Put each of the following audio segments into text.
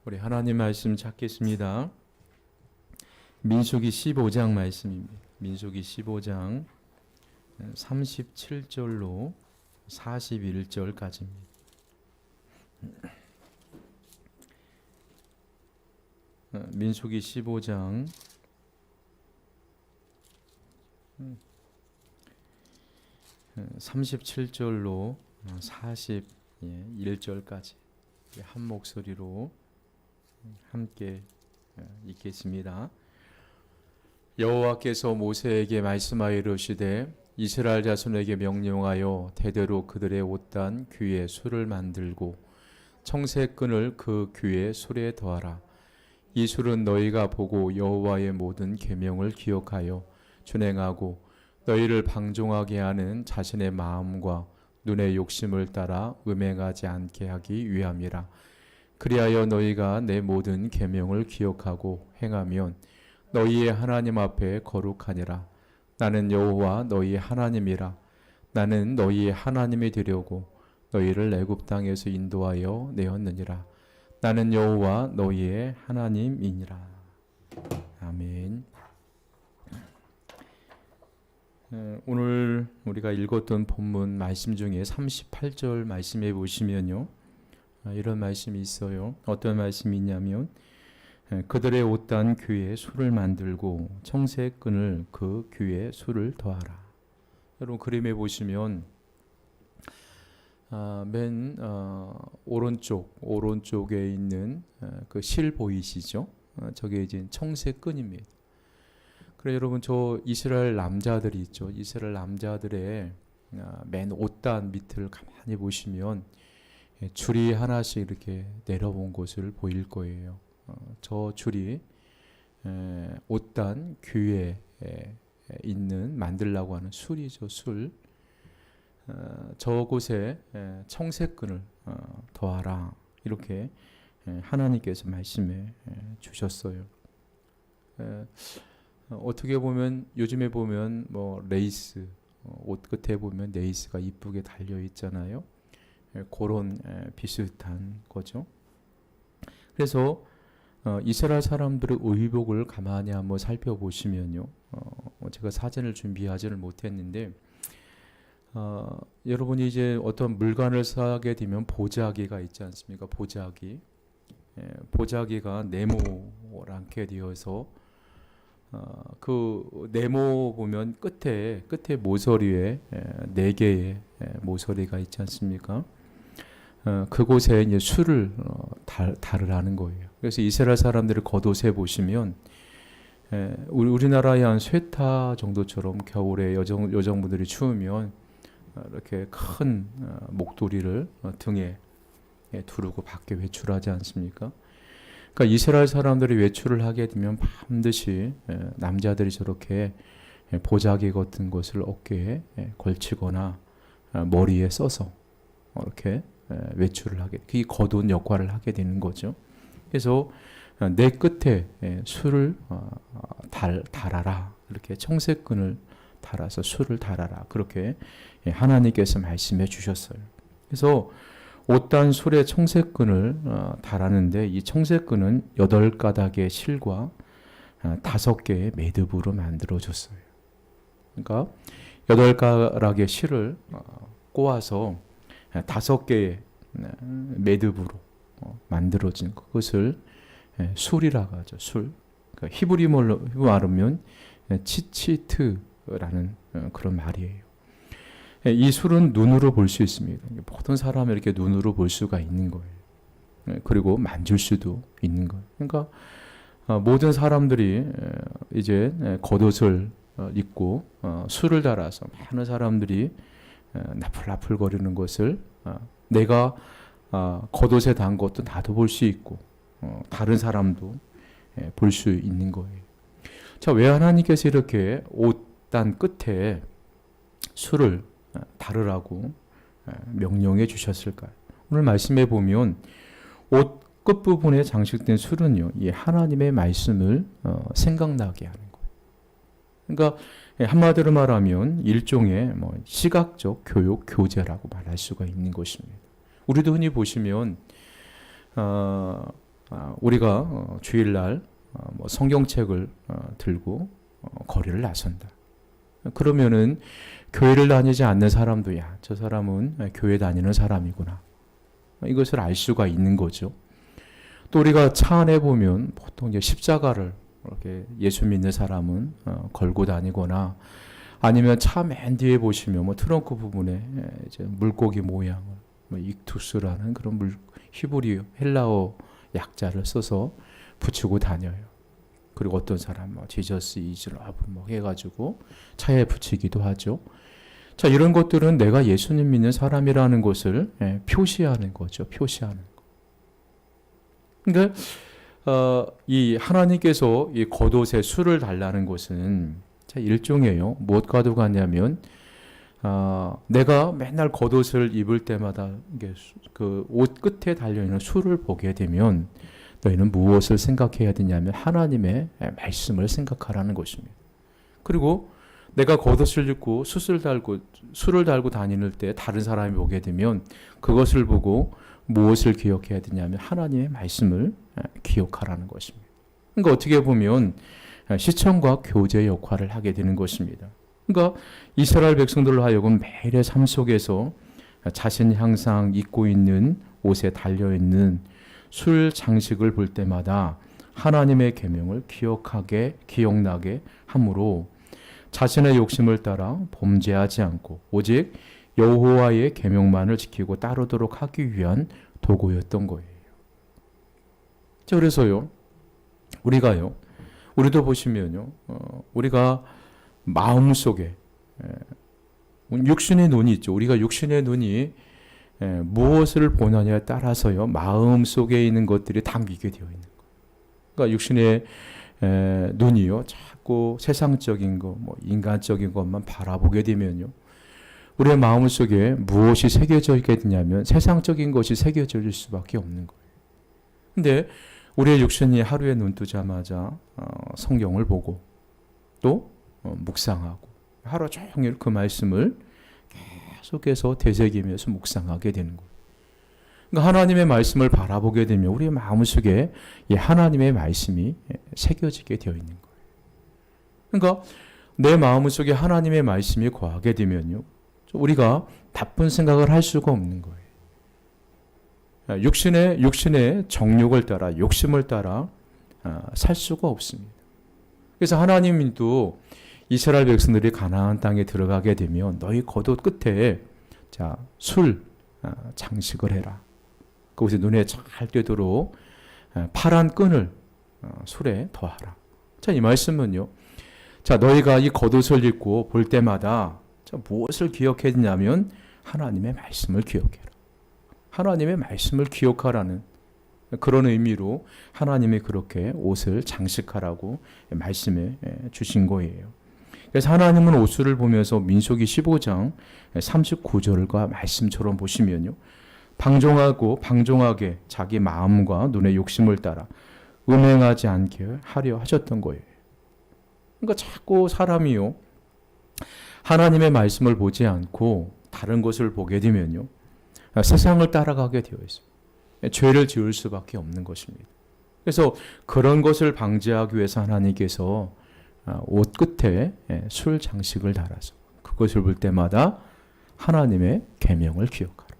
우리 하나님 말씀 찾겠습니다. 민수기 15장 말씀입니다. 민수기 15장 37절로 41절까지입니다. 민수기 15장 37절로 41절까지 한 목소리로 함께 읽겠습니다. 여호와께서 모세에게 말씀하여 이르시되 이스라엘 자손에게 명령하여 대대로 그들의 옷단 귀에 술을 만들고 청새끈을 그 귀에 술에 더하라. 이 술은 너희가 보고 여호와의 모든 계명을 기억하여 준행하고 너희를 방종하게 하는 자신의 마음과 눈의 욕심을 따라 음행하지 않게 하기 위함이라. 그리하여 너희가 내 모든 계명을 기억하고 행하면 너희의 하나님 앞에 거룩하니라. 나는 여호와 너희의 하나님이라. 나는 너희의 하나님이 되려고 너희를 애굽 땅에서 인도하여 내었느니라. 나는 여호와 너희의 하나님이니라. 아멘. 오늘 우리가 읽었던 본문 말씀 중에 38절 말씀해 보시면요, 이런 말씀이 있어요. 어떤 말씀이 있냐면 그들의 옷단 귀에 술을 만들고 청새끈을 그 귀에 술을 더하라. 여러분 그림에 보시면 맨 오른쪽에 있는 그 실 보이시죠? 저게 이제 청새끈입니다. 그래 여러분 저 이스라엘 남자들이 있죠. 이스라엘 남자들의 맨 옷단 밑을 가만히 보시면 줄이 하나씩 이렇게 내려온 것을 보일 거예요. 저 줄이 옷단 귀에 있는 만들라고 하는 술이죠. 술. 저곳에 청새끈을 더하라. 이렇게 하나님께서 말씀해 주셨어요. 어떻게 보면 요즘에 보면 뭐 레이스 옷 끝에 보면 레이스가 이쁘게 달려 있잖아요. 그런 비슷한 거죠. 그래서 이스라엘 사람들의 의복을 가만히 한번 살펴보시면요, 제가 사진을 준비하지를 못했는데 여러분이 이제 어떤 물건을 사게 되면 보자기가 있지 않습니까? 보자기가 네모랑게 되어서 그 네모 보면 끝에 모서리에 4개의 모서리가 있지 않습니까? 그곳에 이제 술을 달으라는 거예요. 그래서 이스라엘 사람들의 겉옷에 보시면 우리나라의 한 쇠타 정도처럼 겨울에 여성분들이 추우면 이렇게 큰 목도리를 등에 두르고 밖에 외출하지 않습니까? 그러니까 이스라엘 사람들이 외출을 하게 되면 반드시 남자들이 저렇게 보자기 같은 것을 어깨에 걸치거나 머리에 써서 이렇게 외출을 하게, 그게 겉옷 역할을 하게 되는 거죠. 그래서 내 끝에 술을 달아라. 이렇게 청새끈을 달아서 술을 달아라. 그렇게 하나님께서 말씀해 주셨어요. 그래서 옷단 술에 청새끈을 달았는데 이 청새끈은 8가닥의 실과 5개의 매듭으로 만들어졌어요. 그러니까 8가닥의 실을 꼬아서 5개의 매듭으로 만들어진 그것을 술이라고 하죠. 술. 그러니까 히브리어로 말하면 치치트라는 그런 말이에요. 이 술은 눈으로 볼 수 있습니다. 모든 사람을 이렇게 눈으로 볼 수가 있는 거예요. 그리고 만질 수도 있는 거예요. 그러니까 모든 사람들이 이제 겉옷을 입고 술을 달아서 많은 사람들이 나풀나풀거리는 것을 내가 겉옷에 단 것도 나도 볼 수 있고 다른 사람도 볼 수 있는 거예요. 자, 왜 하나님께서 이렇게 옷단 끝에 술을 달으라고 명령해 주셨을까요? 오늘 말씀해 보면 옷 끝부분에 장식된 술은요, 이 하나님의 말씀을 생각나게 하는 거예요. 그러니까 한마디로 말하면 일종의 시각적 교육 교재라고 말할 수가 있는 것입니다. 우리도 흔히 보시면 우리가 주일날 뭐 성경책을 들고 거리를 나선다. 그러면은 교회를 다니지 않는 사람도 야, 저 사람은 교회 다니는 사람이구나. 이것을 알 수가 있는 거죠. 또 우리가 차 안에 보면 보통 이제 십자가를 이렇게 예수 믿는 사람은 걸고 다니거나 아니면 차 맨 뒤에 보시면 뭐 트렁크 부분에 이제 물고기 모양을 뭐 익투스라는 그런 히브리 헬라어 약자를 써서 붙이고 다녀요. 그리고 어떤 사람 뭐 지저스 이즈 러브 뭐 해가지고 차에 붙이기도 하죠. 자, 이런 것들은 내가 예수님 믿는 사람이라는 것을 표시하는 거죠. 표시하는 거. 그러니까 이 하나님께서 이 겉옷에 술을 달라는 것은 자, 일종이에요. 무엇과도 같냐면 내가 맨날 겉옷을 입을 때마다 그 옷 끝에 달려있는 술을 보게 되면 너희는 무엇을 생각해야 되냐면 하나님의 말씀을 생각하라는 것입니다. 그리고 내가 겉옷을 입고 술을 달고 다니는 때 다른 사람이 보게 되면 그것을 보고 무엇을 기억해야 되냐면 하나님의 말씀을 기억하라는 것입니다. 그러니까 어떻게 보면 시청과 교제 역할을 하게 되는 것입니다. 그러니까 이스라엘 백성들로 하여금 매일의 삶 속에서 자신이 항상 입고 있는 옷에 달려있는 술 장식을 볼 때마다 하나님의 계명을 기억나게 함으로 자신의 욕심을 따라 범죄하지 않고 오직 여호와의 계명만을 지키고 따르도록 하기 위한 도구였던 거예요. 그래서요, 우리도 보시면요, 우리가 마음속에 육신의 눈이 있죠. 우리가 육신의 눈이 무엇을 보느냐에 따라서요, 마음속에 있는 것들이 담기게 되어 있는 거예요. 그러니까 육신의 눈이요, 자꾸 세상적인 것, 뭐 인간적인 것만 바라보게 되면요, 우리의 마음속에 무엇이 새겨져 있게 되냐면 세상적인 것이 새겨져 있을 수밖에 없는 거예요. 근데 우리의 육신이 하루에 눈 뜨자마자 성경을 보고 또 묵상하고 하루 종일 그 말씀을 계속해서 되새기면서 묵상하게 되는 거예요. 그러니까 하나님의 말씀을 바라보게 되면 우리의 마음속에 이 하나님의 말씀이 새겨지게 되어 있는 거예요. 그러니까 내 마음속에 하나님의 말씀이 거하게 되면요, 우리가 나쁜 생각을 할 수가 없는 거예요. 육신의 정욕을 따라, 욕심을 따라 살 수가 없습니다. 그래서 하나님도 이스라엘 백성들이 가나안 땅에 들어가게 되면 너희 겉옷 끝에 술 장식을 해라. 그것이 눈에 잘 띄도록 파란 끈을 술에 더하라. 자, 이 말씀은요, 너희가 이 겉옷을 입고 볼 때마다 무엇을 기억해야 되냐면 하나님의 말씀을 기억해라. 하나님의 말씀을 기억하라는 그런 의미로 하나님이 그렇게 옷을 장식하라고 말씀해 주신 거예요. 그래서 하나님은 옷을 보면서 민수기 15장 39절과 말씀처럼 보시면요, 방종하게 자기 마음과 눈의 욕심을 따라 음행하지 않게 하려 하셨던 거예요. 그러니까 자꾸 사람이요, 하나님의 말씀을 보지 않고 다른 것을 보게 되면요, 세상을 따라가게 되어 있습니다. 죄를 지을 수밖에 없는 것입니다. 그래서 그런 것을 방지하기 위해서 하나님께서 옷 끝에 술 장식을 달아서 그것을 볼 때마다 하나님의 계명을 기억하라.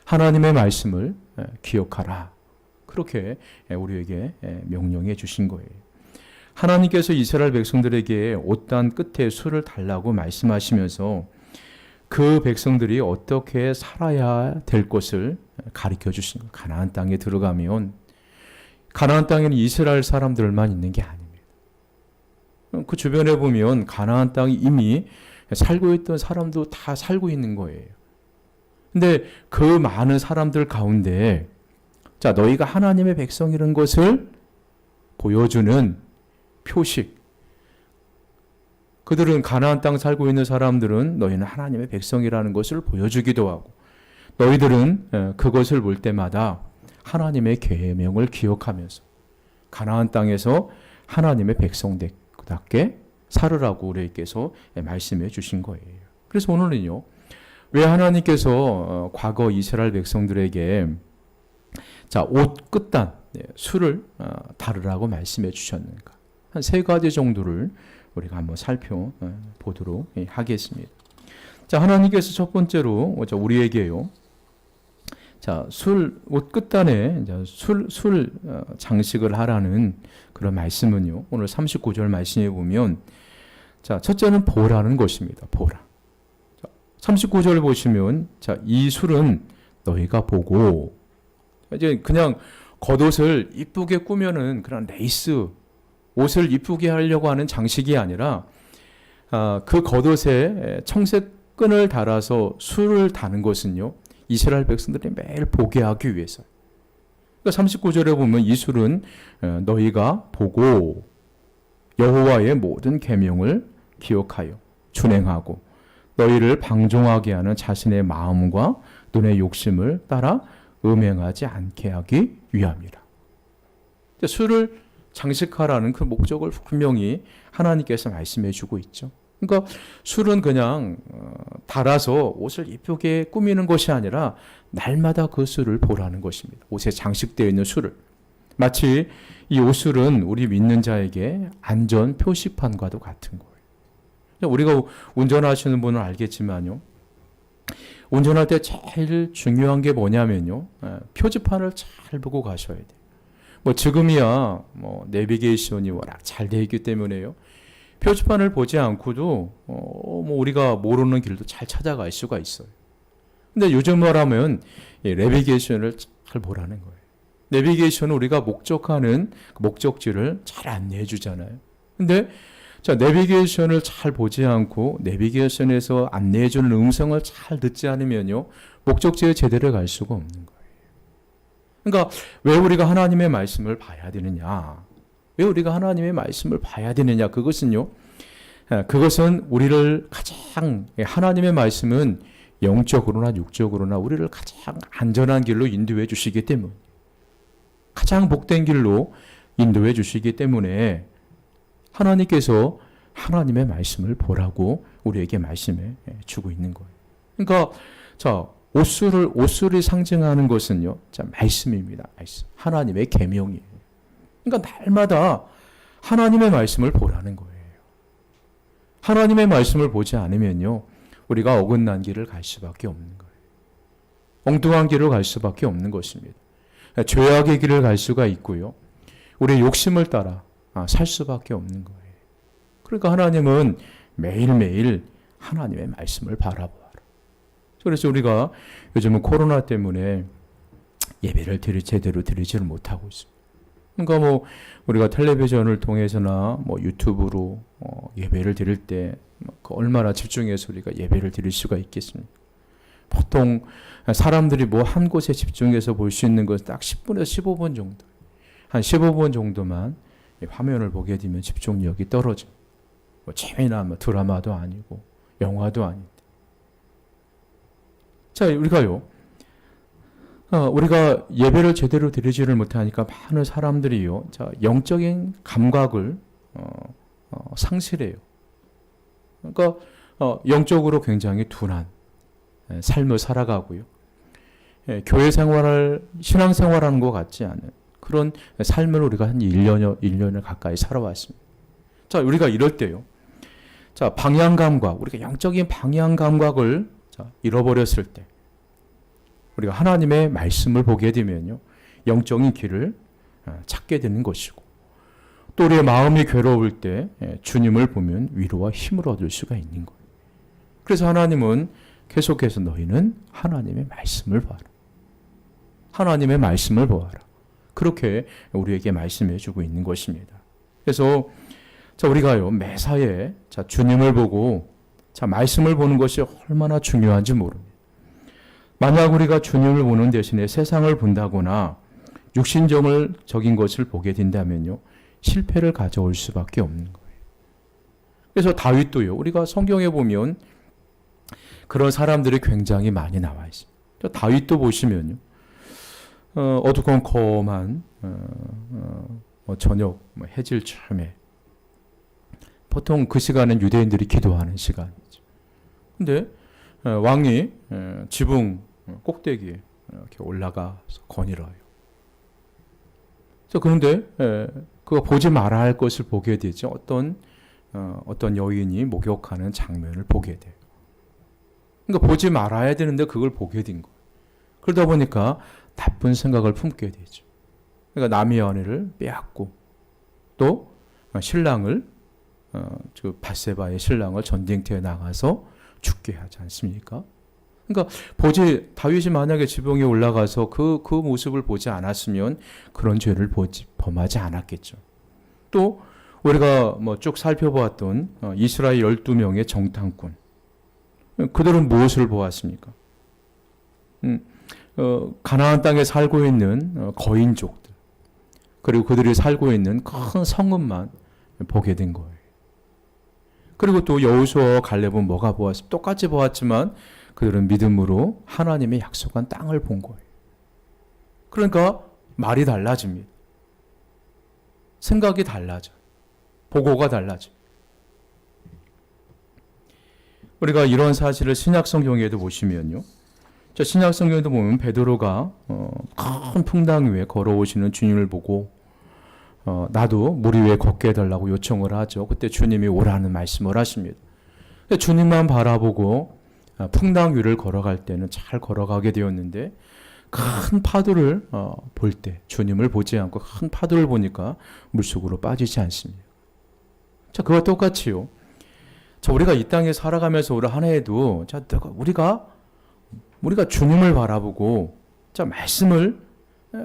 하나님의 말씀을 기억하라. 그렇게 우리에게 명령해 주신 거예요. 하나님께서 이스라엘 백성들에게 옷단 끝에 술을 달라고 말씀하시면서 그 백성들이 어떻게 살아야 될 것을 가르쳐 주신 거예요. 가나안 땅에 들어가면 가나안 땅에는 이스라엘 사람들만 있는 게 아닙니다. 그 주변에 보면 가나안 땅이 이미 살고 있던 사람도 다 살고 있는 거예요. 근데 그 많은 사람들 가운데 너희가 하나님의 백성이라는 것을 보여주는 표식, 그들은 가나안 땅 살고 있는 사람들은 너희는 하나님의 백성이라는 것을 보여주기도 하고, 너희들은 그것을 볼 때마다 하나님의 계명을 기억하면서 가나안 땅에서 하나님의 백성답게 살으라고 우리에게서 말씀해 주신 거예요. 그래서 오늘은요, 왜 하나님께서 과거 이스라엘 백성들에게 옷 끝단, 수를 다루라고 말씀해 주셨는가? 한 세 가지 정도를 우리가 한번 살펴보도록 하겠습니다. 자, 하나님께서 첫 번째로 우리에게요. 자, 옷 끝단에 술 장식을 하라는 그런 말씀은요. 오늘 39절 말씀에 보면 자, 첫째는 보라는 것입니다. 보라. 39절 보시면 자, 이 술은 너희가 보고 이제 그냥 겉옷을 이쁘게 꾸며는 그런 레이스 옷을 이쁘게 하려고 하는 장식이 아니라 그 겉옷에 청색 끈을 달아서 술을 다는 것은요. 이스라엘 백성들이 매일 보게 하기 위해서. 그러니까 39절에 보면 이 술은 너희가 보고 여호와의 모든 계명을 기억하여 준행하고 너희를 방종하게 하는 자신의 마음과 눈의 욕심을 따라 음행하지 않게 하기 위함이라. 술을 장식하라는 그 목적을 분명히 하나님께서 말씀해 주고 있죠. 그러니까 술은 그냥 달아서 옷을 이쁘게 꾸미는 것이 아니라 날마다 그 술을 보라는 것입니다. 옷에 장식되어 있는 술을. 마치 이 옷술은 우리 믿는 자에게 안전 표시판과도 같은 거예요. 우리가 운전하시는 분은 알겠지만요. 운전할 때 제일 중요한 게 뭐냐면요. 표지판을 잘 보고 가셔야 돼요. 지금이야 내비게이션이 워낙 잘 되어 있기 때문에요. 표지판을 보지 않고도 우리가 모르는 길도 잘 찾아갈 수가 있어요. 근데 요즘 말하면 내비게이션을 잘 보라는 거예요. 내비게이션은 우리가 목적하는 목적지를 잘 안내해 주잖아요. 근데 자, 내비게이션을 잘 보지 않고 내비게이션에서 안내해 주는 음성을 잘 듣지 않으면요. 목적지에 제대로 갈 수가 없는 거예요. 그러니까 왜 우리가 하나님의 말씀을 봐야 되느냐? 왜 우리가 하나님의 말씀을 봐야 되느냐? 그것은요. 그것은 우리를 가장 하나님의 말씀은 영적으로나 육적으로나 우리를 가장 안전한 길로 인도해 주시기 때문에 가장 복된 길로 인도해 주시기 때문에 하나님께서 하나님의 말씀을 보라고 우리에게 말씀해 주고 있는 거예요. 그러니까 자, 옷술이 상징하는 것은요. 자, 말씀입니다. 말씀. 하나님의 계명이에요. 그러니까 날마다 하나님의 말씀을 보라는 거예요. 하나님의 말씀을 보지 않으면요. 우리가 어긋난 길을 갈 수밖에 없는 거예요. 엉뚱한 길을 갈 수밖에 없는 것입니다. 죄악의 길을 갈 수가 있고요. 우리의 욕심을 따라 살 수밖에 없는 거예요. 그러니까 하나님은 매일매일 하나님의 말씀을 바라보아라. 그래서 우리가 요즘은 코로나 때문에 예배를 제대로 드리지를 못하고 있습니다. 그러니까 우리가 텔레비전을 통해서나 유튜브로 예배를 드릴 때 얼마나 집중해서 우리가 예배를 드릴 수가 있겠습니까? 보통 사람들이 한 곳에 집중해서 볼 수 있는 것은 딱 10분에서 15분 정도. 한 15분 정도만 화면을 보게 되면 집중력이 떨어져. 재미나 드라마도 아니고 영화도 아닌데. 자, 우리가요. 우리가 예배를 제대로 드리지를 못하니까 많은 사람들이요. 자, 영적인 감각을 상실해요. 그러니까 영적으로 굉장히 둔한 삶을 살아가고요. 교회 생활을 신앙생활하는 것 같지 않은 그런 삶을 우리가 한 1년을 가까이 살아왔습니다. 자, 우리가 이럴 때요. 자, 방향감각, 우리가 영적인 방향감각을 잃어버렸을 때 우리가 하나님의 말씀을 보게 되면요. 영적인 길을 찾게 되는 것이고 또 우리의 마음이 괴로울 때 주님을 보면 위로와 힘을 얻을 수가 있는 거예요. 그래서 하나님은 계속해서 너희는 하나님의 말씀을 봐라. 하나님의 말씀을 보아라. 그렇게 우리에게 말씀해 주고 있는 것입니다. 그래서 우리가요 매사에 주님을 보고 말씀을 보는 것이 얼마나 중요한지 모릅니다. 만약 우리가 주님을 보는 대신에 세상을 본다거나 육신적인 것을 보게 된다면요 실패를 가져올 수밖에 없는 거예요. 그래서 다윗도요 우리가 성경에 보면 그런 사람들이 굉장히 많이 나와 있습니다. 다윗도 보시면요 어두컴컴한 저녁 해질쯤에 보통 그 시간은 유대인들이 기도하는 시간이죠. 근데 왕이 지붕 꼭대기에 이렇게 올라가서 거닐어요. 그런데 그거 보지 말아야 할 것을 보게 되죠. 어떤 여인이 목욕하는 장면을 보게 돼요. 그러니까 보지 말아야 되는데 그걸 보게 된 거예요. 그러다 보니까 나쁜 생각을 품게 되죠. 그러니까 남의 아내를 빼앗고 또 신랑을 밧세바의 신랑을 전쟁터에 나가서 죽게 하지 않습니까? 그러니까 다윗이 만약에 지붕에 올라가서 그 모습을 보지 않았으면 그런 죄를 범하지 않았겠죠. 또 우리가 쭉 살펴보았던 이스라엘 12명의 정탐꾼, 그들은 무엇을 보았습니까? 가나안 땅에 살고 있는 거인족들, 그리고 그들이 살고 있는 큰 성읍만 보게 된 거예요. 그리고 또 여호수아와 갈렙은 뭐가 보았습니까? 똑같이 보았지만 그들은 믿음으로 하나님의 약속한 땅을 본 거예요. 그러니까 말이 달라집니다. 생각이 달라져. 보고가 달라져. 우리가 이런 사실을 신약성경에도 보시면요. 신약성경에도 보면 베드로가 큰 풍랑 위에 걸어오시는 주님을 보고 나도 물 위에 걷게 해달라고 요청을 하죠. 그때 주님이 오라는 말씀을 하십니다. 주님만 바라보고 풍랑 위를 걸어갈 때는 잘 걸어가게 되었는데 큰 파도를 볼 때 주님을 보지 않고 큰 파도를 보니까 물속으로 빠지지 않습니다. 그와 똑같이요. 우리가 이 땅에 살아가면서 올 한 해에도 우리가 주님을 바라보고 말씀을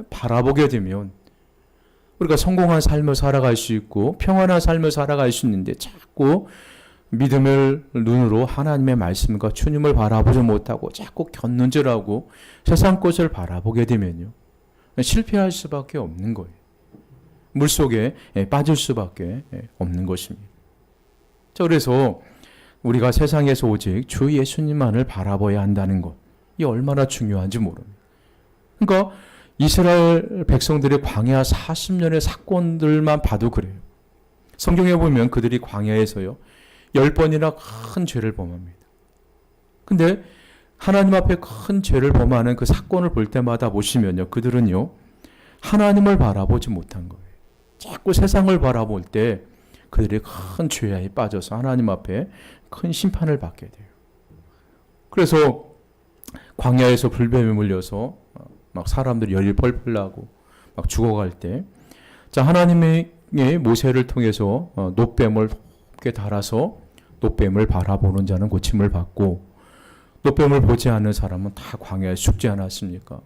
바라보게 되면 우리가 성공한 삶을 살아갈 수 있고 평안한 삶을 살아갈 수 있는데 자꾸 믿음을 눈으로 하나님의 말씀과 주님을 바라보지 못하고 자꾸 곁눈질하고 세상 것을 바라보게 되면요. 실패할 수밖에 없는 거예요. 물속에 빠질 수밖에 없는 것입니다. 그래서 우리가 세상에서 오직 주 예수님만을 바라봐야 한다는 것, 이 얼마나 중요한지 모릅니다. 그러니까 이스라엘 백성들의 광야 40년의 사건들만 봐도 그래요. 성경에 보면 그들이 광야에서요 10번이나 큰 죄를 범합니다. 근데 하나님 앞에 큰 죄를 범하는 그 사건을 볼 때마다 보시면요, 그들은요 하나님을 바라보지 못한 거예요. 자꾸 세상을 바라볼 때 그들이 큰 죄에 빠져서 하나님 앞에 큰 심판을 받게 돼요. 그래서 광야에서 불뱀에 물려서 막 사람들이 열이 펄펄 나고 막 죽어갈 때, 하나님의 모세를 통해서 놋뱀을 높게 달아서 놋뱀을 바라보는 자는 고침을 받고 놋뱀을 보지 않는 사람은 다 광야에 죽지 않았습니까?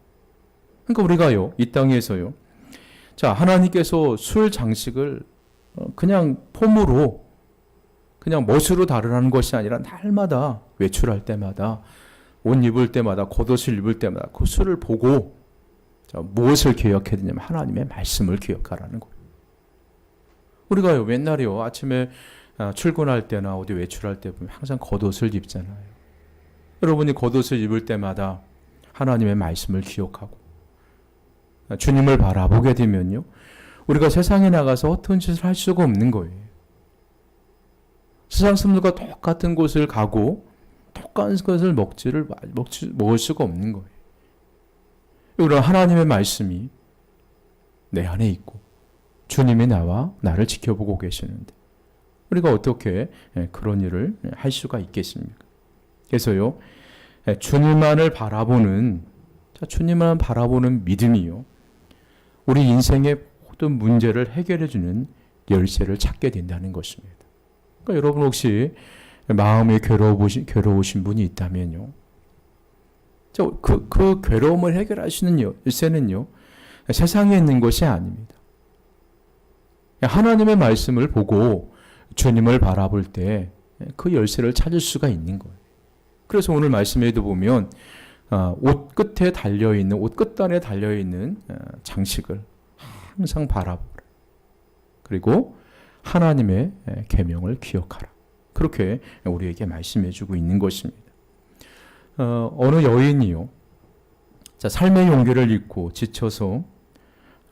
그러니까 우리가요 이 땅에서요, 하나님께서 술 장식을 그냥 폼으로 그냥 멋으로 다루라는 것이 아니라 날마다 외출할 때마다 옷 입을 때마다 겉옷을 입을 때마다 그 술을 보고 무엇을 기억해야 되냐면 하나님의 말씀을 기억하라는 거예요. 우리가요 맨날이요 아침에 출근할 때나 어디 외출할 때 보면 항상 겉옷을 입잖아요. 여러분이 겉옷을 입을 때마다 하나님의 말씀을 기억하고 주님을 바라보게 되면요, 우리가 세상에 나가서 어떤 짓을 할 수가 없는 거예요. 세상 사람들과 똑같은 곳을 가고 똑같은 것을 먹을 수가 없는 거예요. 그럼 하나님의 말씀이 내 안에 있고 주님이 나를 지켜보고 계시는데 우리가 어떻게 그런 일을 할 수가 있겠습니까? 그래서요, 주님만을 바라보는 믿음이요, 우리 인생의 모든 문제를 해결해주는 열쇠를 찾게 된다는 것입니다. 그러니까 여러분 혹시 마음이 괴로우신 분이 있다면요, 그 괴로움을 해결할 수 있는 열쇠는요, 세상에 있는 것이 아닙니다. 하나님의 말씀을 보고 주님을 바라볼 때 그 열쇠를 찾을 수가 있는 거예요. 그래서 오늘 말씀에도 보면 옷 끝단에 달려있는 장식을 항상 바라보라. 그리고 하나님의 계명을 기억하라. 그렇게 우리에게 말씀해주고 있는 것입니다. 어느 여인이요, 삶의 용기를 잃고 지쳐서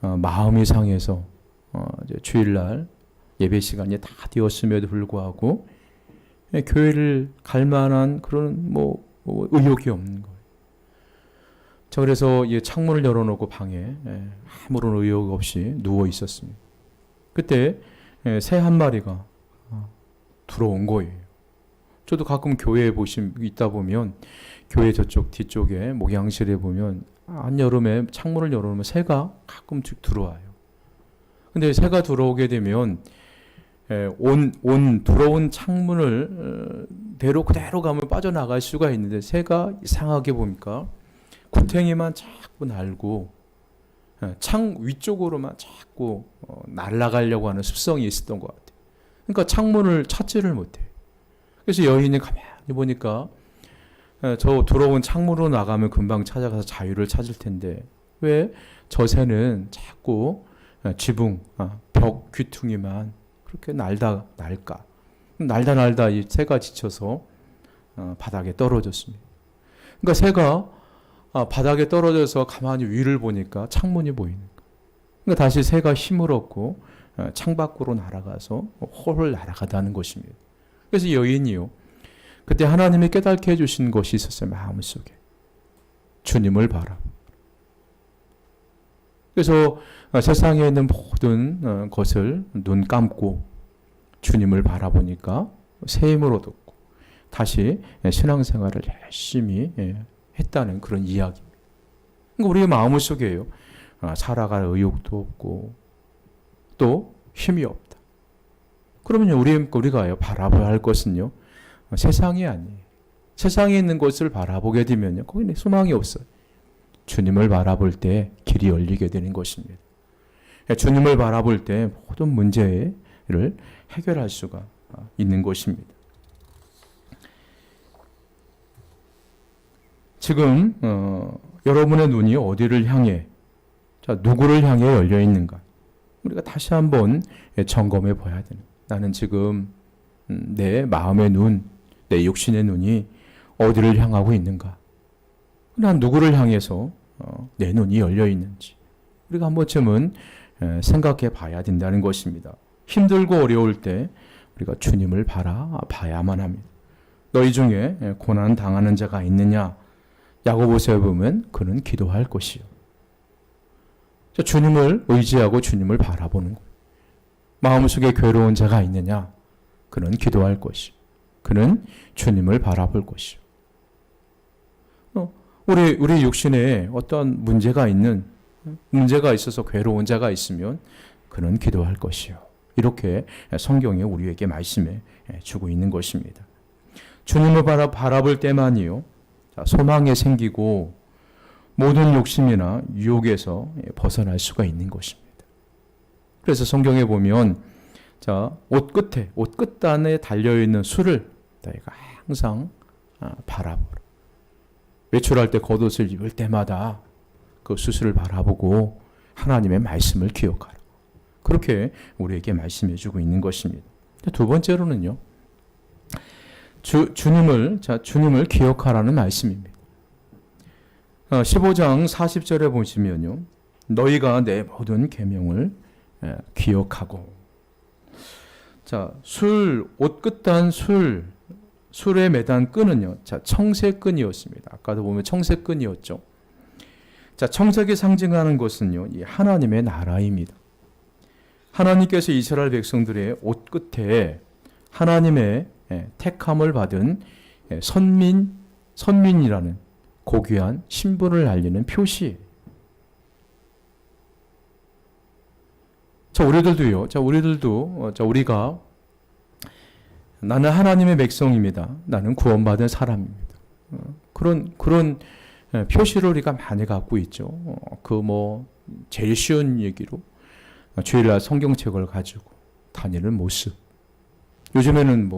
마음이 상해서 이제 주일날 예배 시간이 다 되었음에도 불구하고 교회를 갈 만한 그런 의욕이 없는 거예요. 자, 그래서 이 창문을 열어놓고 방에 아무런 의욕 없이 누워 있었습니다. 그때 새 한 마리가 들어온 거예요. 저도 가끔 교회에 있다 보면 교회 저쪽 뒤쪽에 목양실에 보면 한여름에 창문을 열어놓으면 새가 가끔씩 들어와요. 근데 새가 들어오게 되면 들어온 창문을 대로 그대로 가면 빠져나갈 수가 있는데 새가 이상하게 보니까 구탱이만 자꾸 날고 창 위쪽으로만 자꾸 날아가려고 하는 습성이 있었던 것 같아요. 그러니까 창문을 찾지를 못해요. 그래서 여인이 가만히 보니까 저 들어온 창문으로 나가면 금방 찾아가서 자유를 찾을 텐데 왜 저 새는 자꾸 지붕, 벽 귀퉁이만 그렇게 날까? 날다 이 새가 지쳐서 바닥에 떨어졌습니다. 그러니까 새가 바닥에 떨어져서 가만히 위를 보니까 창문이 보이는 거예요. 그러니까 다시 새가 힘을 얻고 창밖으로 날아가서 홀 날아가다는 것입니다. 그래서 여인이요. 그때 하나님이 깨닫게 해주신 것이 있었어요. 마음속에. 주님을 바라. 그래서 세상에 있는 모든 것을 눈 감고 주님을 바라보니까 새 힘을 얻었고 다시 신앙생활을 열심히 했다는 그런 이야기입니다. 그러니까 우리의 마음속에요. 살아갈 의욕도 없고 또 힘이 없다. 그러면 우리가 바라봐야 할 것은요. 세상이 아니에요. 세상에 있는 것을 바라보게 되면요. 거기는 소망이 없어요. 주님을 바라볼 때 길이 열리게 되는 것입니다. 주님을 바라볼 때 모든 문제를 해결할 수가 있는 것입니다. 지금 여러분의 눈이 어디를 향해, 누구를 향해 열려 있는가? 우리가 다시 한번 점검해 봐야 되는. 나는 지금 내 마음의 눈, 내 육신의 눈이 어디를 향하고 있는가? 난 누구를 향해서 내 눈이 열려 있는지 우리가 한 번쯤은 생각해 봐야 된다는 것입니다. 힘들고 어려울 때 우리가 주님을 바라봐야만 합니다. 너희 중에 고난 당하는 자가 있느냐? 야고보서에 보면 그는 기도할 것이요. 주님을 의지하고 주님을 바라보는 거예요. 마음속에 괴로운 자가 있느냐? 그는 기도할 것이요. 그는 주님을 바라볼 것이요. 우리 육신에 어떤 문제가 있어서 괴로운 자가 있으면 그는 기도할 것이요. 이렇게 성경이 우리에게 말씀해 주고 있는 것입니다. 주님을 바라볼 때만이요. 소망이 생기고 모든 욕심이나 유혹에서 벗어날 수가 있는 것입니다. 그래서 성경에 보면 옷 끝단에 달려있는 술을 너희가 항상 바라보라. 외출할 때 겉옷을 입을 때마다 그 수술을 바라보고 하나님의 말씀을 기억하라. 그렇게 우리에게 말씀해 주고 있는 것입니다. 두 번째로는요. 주님을 기억하라는 말씀입니다. 15장 40절에 보시면요. 너희가 내 모든 계명을 기억하고. 옷 끝단 술에 매단 끈은요. 청색끈이었습니다. 아까도 보면 청색끈이었죠. 청색이 상징하는 것은요. 이 하나님의 나라입니다. 하나님께서 이스라엘 백성들의 옷 끝에 하나님의 택함을 받은 선민이라는 고귀한 신분을 알리는 표시. 우리가 나는 하나님의 백성입니다. 나는 구원받은 사람입니다. 그런 표시를 우리가 많이 갖고 있죠. 제일 쉬운 얘기로 주일날 성경책을 가지고 다니는 모습. 요즘에는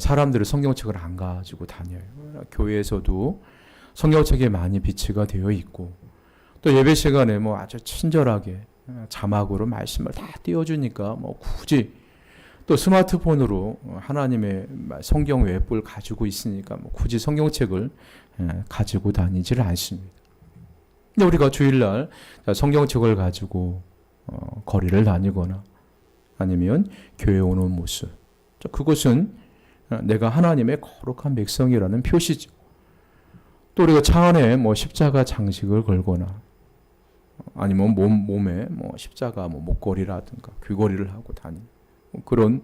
사람들이 성경책을 안 가지고 다녀요. 교회에서도 성경책이 많이 비치가 되어 있고 또 예배 시간에 아주 친절하게 자막으로 말씀을 다 띄워주니까 굳이 또 스마트폰으로 하나님의 성경 웹을 가지고 있으니까 굳이 성경책을 가지고 다니지를 않습니다. 근데 우리가 주일날 성경책을 가지고 거리를 다니거나 아니면 교회에 오는 모습, 그것은 내가 하나님의 거룩한 백성이라는 표시죠. 또 우리가 차 안에 뭐 십자가 장식을 걸거나 아니면 몸에 뭐 십자가 뭐 목걸이라든가 귀걸이를 하고 다니는 그런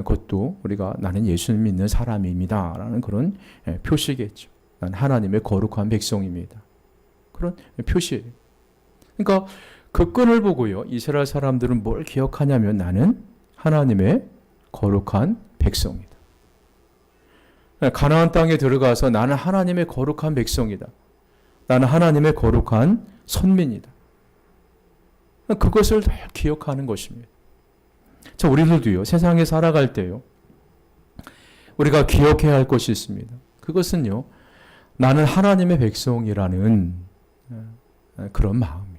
것도 우리가 나는 예수님 믿는 사람입니다라는 그런 표시겠죠. 난 하나님의 거룩한 백성입니다. 그런 표시예요. 그러니까 그 끈을 보고요. 이스라엘 사람들은 뭘 기억하냐면 나는 하나님의 거룩한 백성이다. 가나안 땅에 들어가서 나는 하나님의 거룩한 백성이다. 나는 하나님의 거룩한 선민이다. 그것을 늘 기억하는 것입니다. 자, 우리들도요. 세상에 살아갈 때요. 우리가 기억해야 할 것이 있습니다. 그것은요. 나는 하나님의 백성이라는 그런 마음이에요.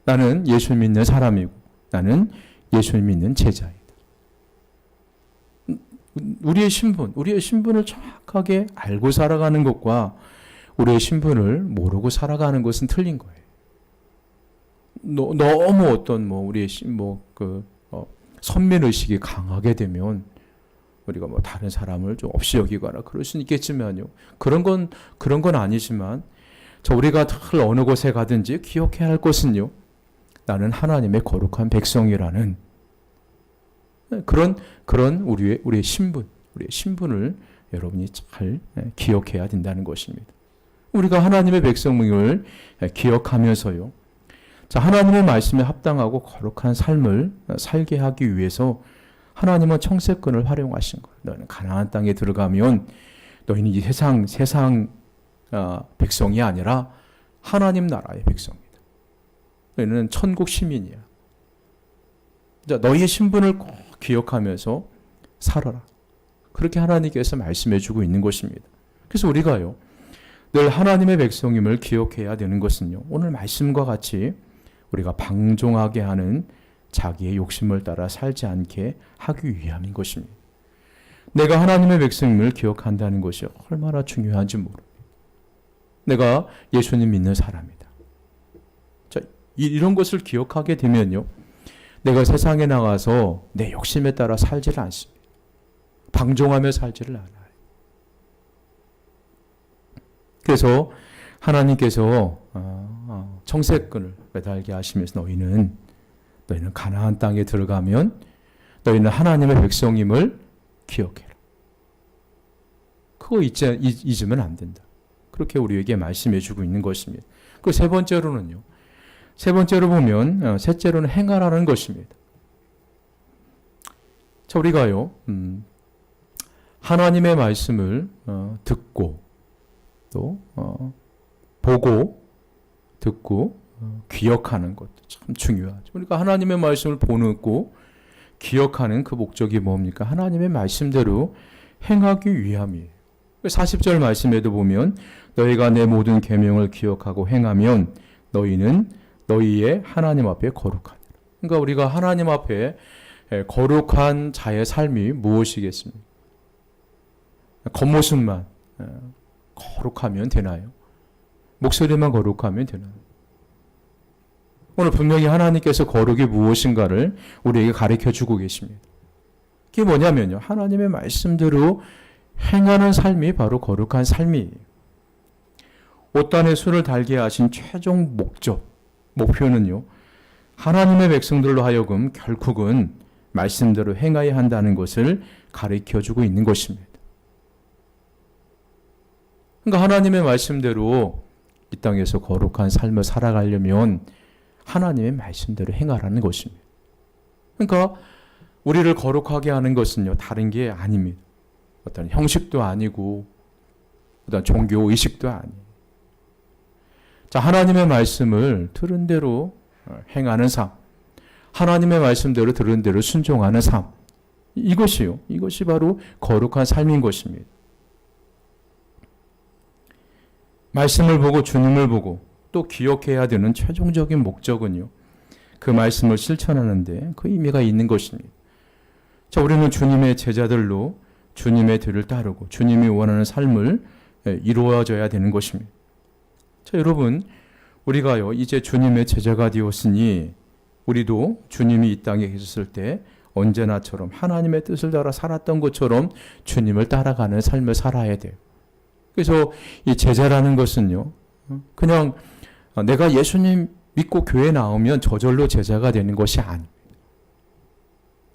나는 예수 믿는 사람이고 나는 예수 믿는 제자이다. 우리의 신분을 정확하게 알고 살아가는 것과 우리의 신분을 모르고 살아가는 것은 틀린 거예요. 너무 어떤 우리의 선민의식이 강하게 되면 우리가 다른 사람을 좀 없이 여기거나 그럴 수는 있겠지만요. 그런 건 아니지만 우리가 늘 어느 곳에 가든지 기억해야 할 것은요. 나는 하나님의 거룩한 백성이라는 그런 우리의 신분을 여러분이 잘 기억해야 된다는 것입니다. 우리가 하나님의 백성을 기억하면서요. 자, 하나님의 말씀에 합당하고 거룩한 삶을 살게 하기 위해서 하나님은 청세권을 활용하신 거예요. 너희는 가나안 땅에 들어가면 너희는 이 세상 백성이 아니라 하나님 나라의 백성이다. 너희는 천국 시민이야. 자, 너희의 신분을 꼭 기억하면서 살아라. 그렇게 하나님께서 말씀해 주고 있는 것입니다. 그래서 우리가요. 늘 하나님의 백성임을 기억해야 되는 것은요. 오늘 말씀과 같이 우리가 방종하게 하는 자기의 욕심을 따라 살지 않게 하기 위함인 것입니다. 내가 하나님의 백성임을 기억한다는 것이 얼마나 중요한지 모릅니다. 내가 예수님 믿는 사람이다. 자, 이런 것을 기억하게 되면요. 내가 세상에 나가서 내 욕심에 따라 살지를 않습니다. 방종하며 살지를 않아요. 그래서 하나님께서 청세권을 매달게 하시면서 너희는 가나안 땅에 들어가면 너희는 하나님의 백성임을 기억해라. 그거 잊으면 안 된다. 그렇게 우리에게 말씀해 주고 있는 것입니다. 그 세 번째로 보면 셋째로는 행하라는 것입니다. 자, 우리가요. 하나님의 말씀을 듣고 또 보고 듣고 기억하는 것도 참 중요하죠. 우리가 하나님의 말씀을 보고 기억하는 그 목적이 뭡니까? 하나님의 말씀대로 행하기 위함이에요. 40절 말씀에도 보면 너희가 내 모든 계명을 기억하고 행하면 너희는 너희의 하나님 앞에 거룩하니라. 그러니까 우리가 하나님 앞에 거룩한 자의 삶이 무엇이겠습니까? 겉모습만 거룩하면 되나요? 목소리만 거룩하면 되나요? 오늘 분명히 하나님께서 거룩이 무엇인가를 우리에게 가르쳐주고 계십니다. 그게 뭐냐면요. 하나님의 말씀대로 행하는 삶이 바로 거룩한 삶이에요. 옷단에 술을 달게 하신 최종 목표는요. 하나님의 백성들로 하여금 결국은 말씀대로 행해야 한다는 것을 가르쳐주고 있는 것입니다. 그러니까 하나님의 말씀대로 이 땅에서 거룩한 삶을 살아가려면 하나님의 말씀대로 행하라는 것입니다. 그러니까 우리를 거룩하게 하는 것은요. 다른 게 아닙니다. 어떤 형식도 아니고 어떤 종교 의식도 아니에요. 자, 하나님의 말씀을 들은 대로 행하는 삶, 하나님의 말씀대로 들은 대로 순종하는 삶, 이것이 바로 거룩한 삶인 것입니다. 말씀을 보고 주님을 보고 또 기억해야 되는 최종적인 목적은요. 그 말씀을 실천하는데 그 의미가 있는 것입니다. 자, 우리는 주님의 제자들로 주님의 뒤를 따르고 주님이 원하는 삶을 이루어져야 되는 것입니다. 자, 여러분, 우리가요, 이제 주님의 제자가 되었으니 우리도 주님이 이 땅에 계셨을 때 언제나처럼 하나님의 뜻을 따라 살았던 것처럼 주님을 따라가는 삶을 살아야 돼요. 그래서 이 제자라는 것은요, 그냥 내가 예수님 믿고 교회 나오면 저절로 제자가 되는 것이 아닙니다.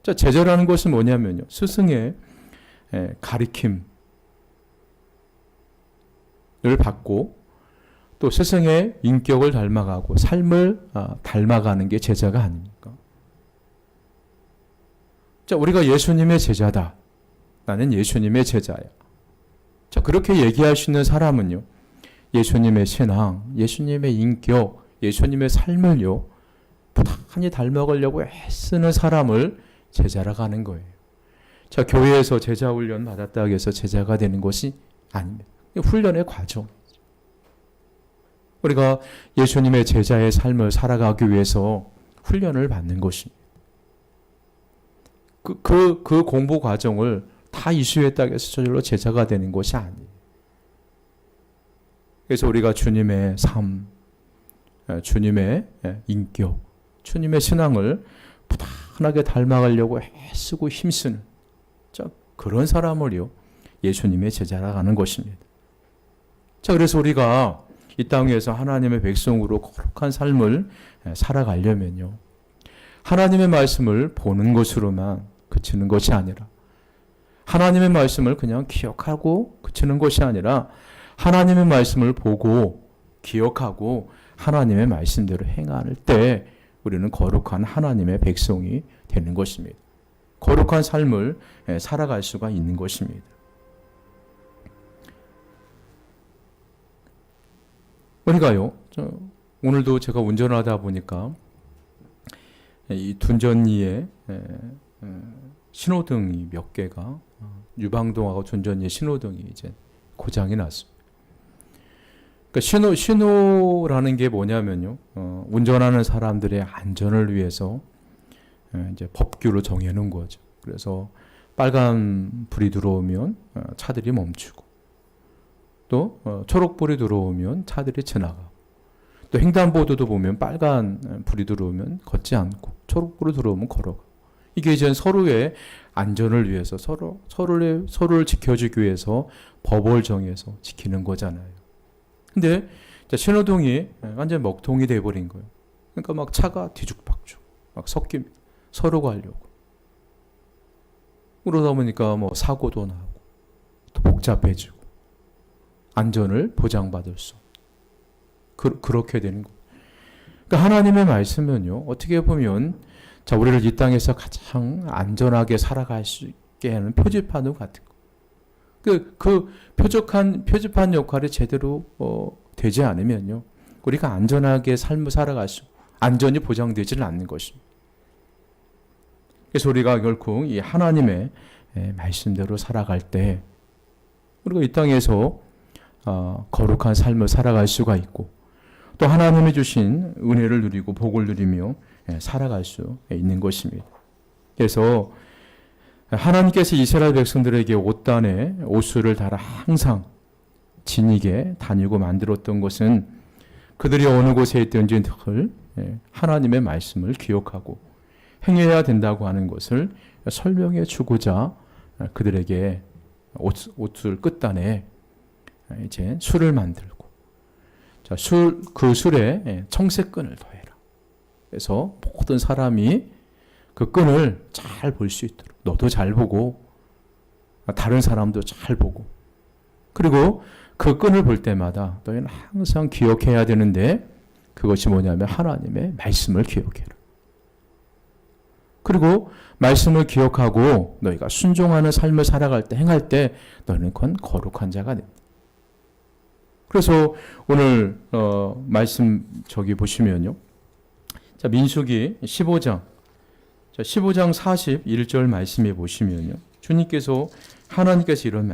자, 제자라는 것은 뭐냐면요, 스승의 가리킴을 받고 또 스승의 인격을 닮아가고 삶을 닮아가는 게 제자가 아닙니까? 자, 우리가 예수님의 제자다. 나는 예수님의 제자야. 자, 그렇게 얘기할 수 있는 사람은요, 예수님의 신앙, 예수님의 인격, 예수님의 삶을요, 부단히 닮아가려고 애쓰는 사람을 제자라고 하는 거예요. 자, 교회에서 제자 훈련 받았다고 해서 제자가 되는 것이 아닙니다. 훈련의 과정. 우리가 예수님의 제자의 삶을 살아가기 위해서 훈련을 받는 것입니다. 그 공부 과정을 다 이수했다고 해서 저절로 제자가 되는 것이 아니에요. 그래서 우리가 주님의 삶, 주님의 인격, 주님의 신앙을 부단하게 닮아가려고 애쓰고 힘쓰는 그런 사람을요, 예수님의 제자라고 하는 것입니다. 자, 그래서 우리가 이 땅에서 하나님의 백성으로 거룩한 삶을 살아가려면요, 하나님의 말씀을 보는 것으로만 그치는 것이 아니라, 하나님의 말씀을 그냥 기억하고 그치는 것이 아니라, 하나님의 말씀을 보고 기억하고 하나님의 말씀대로 행할 때 우리는 거룩한 하나님의 백성이 되는 것입니다. 거룩한 삶을 살아갈 수가 있는 것입니다. 우리가요, 오늘도 제가 운전하다 보니까 이 둔전리에 신호등이 몇 개가, 유방동하고 둔전리에 신호등이 이제 고장이 났습니다. 그러니까 신호라는 게 뭐냐면요, 운전하는 사람들의 안전을 위해서 이제 법규로 정해놓은 거죠. 그래서 빨간 불이 들어오면 차들이 멈추고, 또 초록불이 들어오면 차들이 지나가고, 또 횡단보도도 보면 빨간 불이 들어오면 걷지 않고 초록불이 들어오면 걸어가고, 이게 이제 서로의 안전을 위해서 서로를 지켜주기 위해서 법을 정해서 지키는 거잖아요. 근데 신호등이 완전 먹통이 돼버린 거예요. 그러니까 막 차가 뒤죽박죽 막 섞입니다. 서로 가려고. 그러다 보니까 뭐 사고도 나고 또 복잡해지고 안전을 보장받을 수 그렇게 되는 거예요. 그러니까 하나님의 말씀은요, 어떻게 보면 자, 우리를 이 땅에서 가장 안전하게 살아갈 수 있게 하는 표지판과 같은 거. 그 표지판 역할이 제대로 되지 않으면요, 우리가 안전하게 삶을 살아갈 수, 안전이 보장되지는 않는 것입니다. 그래서 우리가 결국 이 하나님의 말씀대로 살아갈 때 우리가 이 땅에서 거룩한 삶을 살아갈 수가 있고, 또 하나님이 주신 은혜를 누리고 복을 누리며 살아갈 수 있는 것입니다. 그래서 하나님께서 이스라엘 백성들에게 옷단에 옷수를 달아 항상 진이게 다니고 만들었던 것은 그들이 어느 곳에 있든지 늘 하나님의 말씀을 기억하고 행해야 된다고 하는 것을 설명해 주고자 그들에게 옷술 끝단에 이제 술을 만들고, 자, 그 술에 청색끈을 더해라. 그래서 모든 사람이 그 끈을 잘 볼 수 있도록, 너도 잘 보고 다른 사람도 잘 보고, 그리고 그 끈을 볼 때마다 너희는 항상 기억해야 되는데, 그것이 뭐냐면 하나님의 말씀을 기억해라. 그리고 말씀을 기억하고 너희가 순종하는 삶을 살아갈 때, 행할 때 너희는 거룩한 자가 된다. 그래서 오늘 말씀 저기 보시면요, 자, 민수기 15장 15장 41절 말씀에 보시면요, 주님께서 하나님께서 이런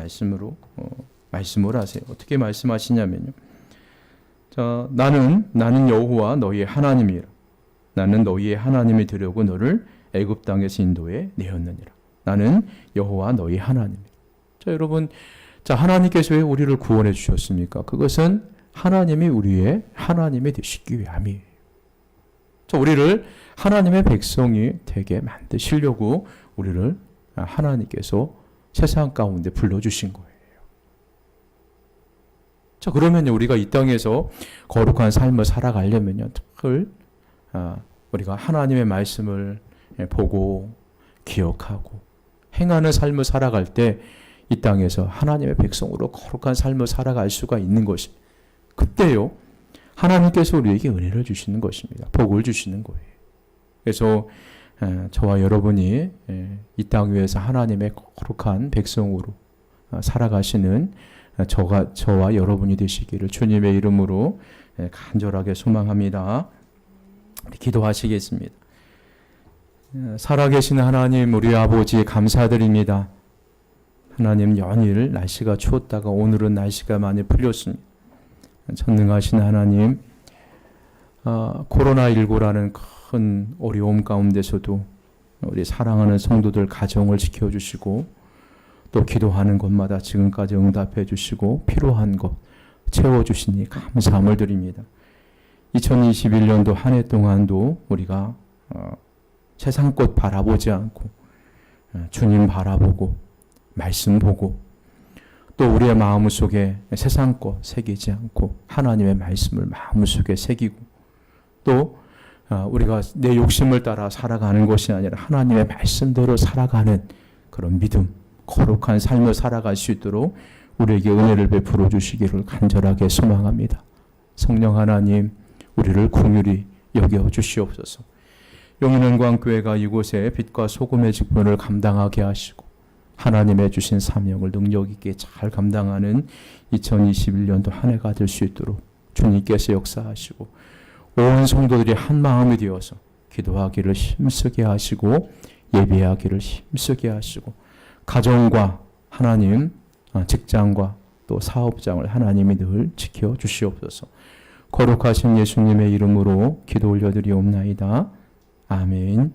말씀을 하세요. 어떻게 말씀하시냐면요, 자, 나는 여호와 너희의 하나님이라. 나는 너희의 하나님이 되려고 너를 애굽 땅에서 인도해 내었느니라. 나는 여호와 너희 하나님이라. 자, 여러분, 자, 하나님께서 왜 우리를 구원해 주셨습니까? 그것은 하나님이 우리의 하나님이 되시기 위함이에요. 자, 우리를 하나님의 백성이 되게 만드시려고 우리를 하나님께서 세상 가운데 불러주신 거예요. 자, 그러면 우리가 이 땅에서 거룩한 삶을 살아가려면요, 늘 우리가 하나님의 말씀을 보고 기억하고 행하는 삶을 살아갈 때 이 땅에서 하나님의 백성으로 거룩한 삶을 살아갈 수가 있는 것이, 그때요 하나님께서 우리에게 은혜를 주시는 것입니다. 복을 주시는 거예요. 그래서 저와 여러분이 이 땅 위에서 하나님의 거룩한 백성으로 살아가시는 저와 여러분이 되시기를 주님의 이름으로 간절하게 소망합니다. 기도하시겠습니다. 살아계신 하나님, 우리 아버지 감사드립니다. 하나님, 연일 날씨가 추웠다가 오늘은 날씨가 많이 풀렸습니다. 전능하신 하나님, 코로나19라는 큰 어려움 가운데서도 우리 사랑하는 성도들 가정을 지켜주시고 또 기도하는 것마다 지금까지 응답해 주시고 필요한 것 채워주시니 감사함을 드립니다. 2021년도 한 해 동안도 우리가 세상 것 바라보지 않고 주님 바라보고 말씀 보고 또 우리의 마음속에 세상 것 새기지 않고 하나님의 말씀을 마음속에 새기고 또 우리가 내 욕심을 따라 살아가는 것이 아니라 하나님의 말씀대로 살아가는 그런 믿음, 거룩한 삶을 살아갈 수 있도록 우리에게 은혜를 베풀어 주시기를 간절하게 소망합니다. 성령 하나님, 우리를 긍휼히 여겨 주시옵소서. 용인은광교회가 이곳에 빛과 소금의 직분을 감당하게 하시고 하나님의 주신 사명을 능력 있게 잘 감당하는 2021년도 한 해가 될 수 있도록 주님께서 역사하시고 온 성도들이 한 마음이 되어서 기도하기를 힘쓰게 하시고 예배하기를 힘쓰게 하시고 가정과 하나님, 직장과 또 사업장을 하나님이 늘 지켜주시옵소서. 거룩하신 예수님의 이름으로 기도 올려드리옵나이다. 아멘.